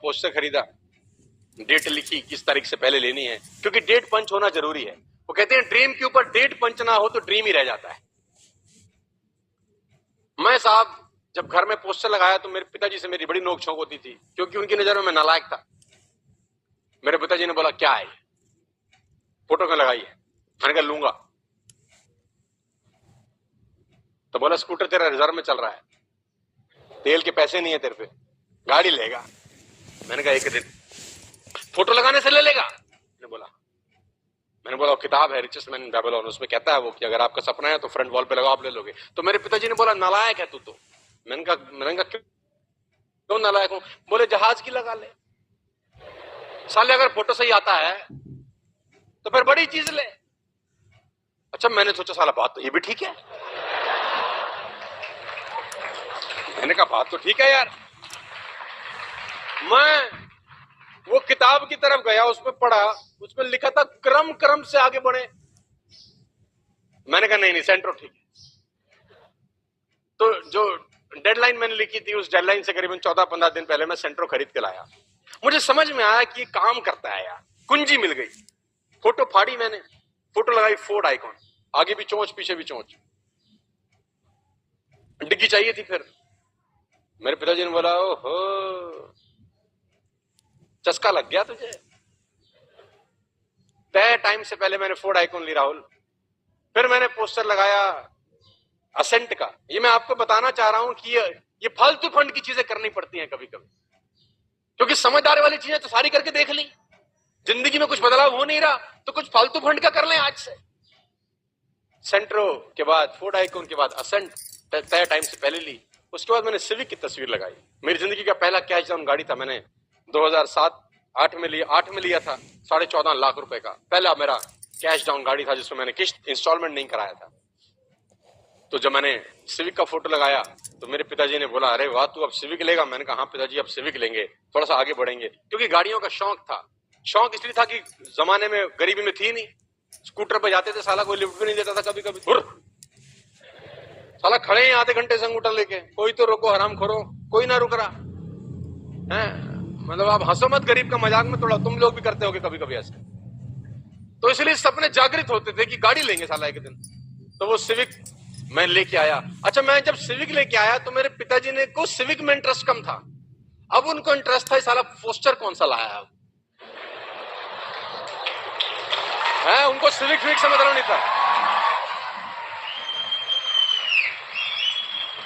Poster खरीदा, date लिखी किस तारीख से पहले लेनी है, क्योंकि डेट पंच होना जरूरी है। वो कहते हैं ड्रीम के ऊपर डेट पंच ना हो तो ड्रीम ही रह जाता है। मैं साहब जब घर में पोस्टर लगाया तो मेरे पिताजी से मेरी बड़ी नोकझोंक होती थी, क्योंकि उनकी नजर में मैं नालायक था। मेरे पिताजी ने बोला क्या है फोटो क्यों लगाई है? मैंने कहा लूंगा। तो बोला स्कूटर तेरा रिजर्व में चल रहा है, तेल के पैसे नहीं है तेरे पे, गाड़ी लेगा। मैंने कहा एक दिन फोटो लगाने से ले लेगा? मैंने बोला किताब है रिचेस्ट मैन इन बेबीलोन, उसमें कहता है वो कि अगर आपका सपना है तो फ्रंट वॉल पे लगाओ, आप ले लोगे। तो मेरे पिताजी ने बोला नालायक है तू तो। मैंने कहा क्यों नालायक हूं? बोले जहाज की लगा ले साले, अगर फोटो सही आता है तो फिर बड़ी चीज ले। अच्छा मैंने सोचा साला बात तो ये भी ठीक है। मैंने कहा बात तो ठीक है यार। मैं वो किताब की तरफ गया, उसमें पढ़ा, उसमें लिखा था क्रम क्रम से आगे बढ़े। मैंने कहा नहीं सेंट्रो ठीक है। तो जो डेडलाइन मैंने लिखी थी उस डेडलाइन से करीबन 14-15 दिन पहले मैं सेंट्रो खरीद के लाया। मुझे समझ में आया कि ये काम करता है यार, कुंजी मिल गई। फोटो फाड़ी मैंने, फोटो लगाई फोर्ड आइकॉन, आगे भी चोंच पीछे भी चोंच। डिग्गी चाहिए थी फिर। मेरे पिताजी ने बोला ओहो चस्का लग गया तुझे। तय टाइम से पहले मैंने फोर्ड आइकॉन ली राहुल। फिर मैंने पोस्टर लगाया असेंट का। ये मैं आपको बताना चाह रहा हूं कि ये फालतू फंड की चीजें करनी पड़ती हैं कभी कभी, क्योंकि समझदारी वाली चीजें तो सारी करके देख ली, जिंदगी में कुछ बदलाव हो नहीं रहा तो कुछ फालतू फंड का कर लें आज से। सेंट्रो के बाद फोर्ड आइकॉन के बाद असेंट तय टाइम से पहले ली। उसके बाद मैंने सिविक की तस्वीर लगाई। मेरी जिंदगी का पहला कैश डाउन गाड़ी था, मैंने 2007-8 में लिया था 14.5 लाख रुपए का। पहला मेरा कैश डाउन गाड़ी था जिसमें मैंने किस्त इंस्टॉलमेंट नहीं कराया था। तो जब मैंने सिविक का फोटो लगाया तो मेरे पिताजी ने बोला अरे वाह तू अब सिविक लेगा? मैंने कहा हाँ पिताजी अब सिविक लेंगे, थोड़ा सा आगे बढ़ेंगे। क्योंकि गाड़ियों का शौक था। शौक इसलिए था कि जमाने में गरीबी में थी नहीं, स्कूटर पे जाते थे, साला कोई लिफ्ट भी नहीं देता था कभी कभी। साला खड़े हैं आधे घंटे से अंगूठा लेके, कोई तो रोको हराम खोरो, कोई ना रुक रहा है। मतलब आप हंसो मत, गरीब का मजाक में थोड़ा, तुम लोग भी करते होगे कभी कभी ऐसे। तो इसलिए सपने जागृत होते थे कि गाड़ी लेंगे साला एक दिन। तो वो सिविक मैं लेके आया। अच्छा मैं जब सिविक लेके आया तो मेरे पिताजी ने को सिविक में इंटरेस्ट कम था, अब उनको इंटरेस्ट था साला पोस्टर कौन सा लाया है, उनको सिविक से मतलब नहीं था।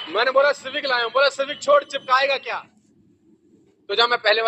मैंने बोला सिविक लाया हूं, बोला सिविक छोड़ चिपकाएगा क्या? तो जब मैं पहले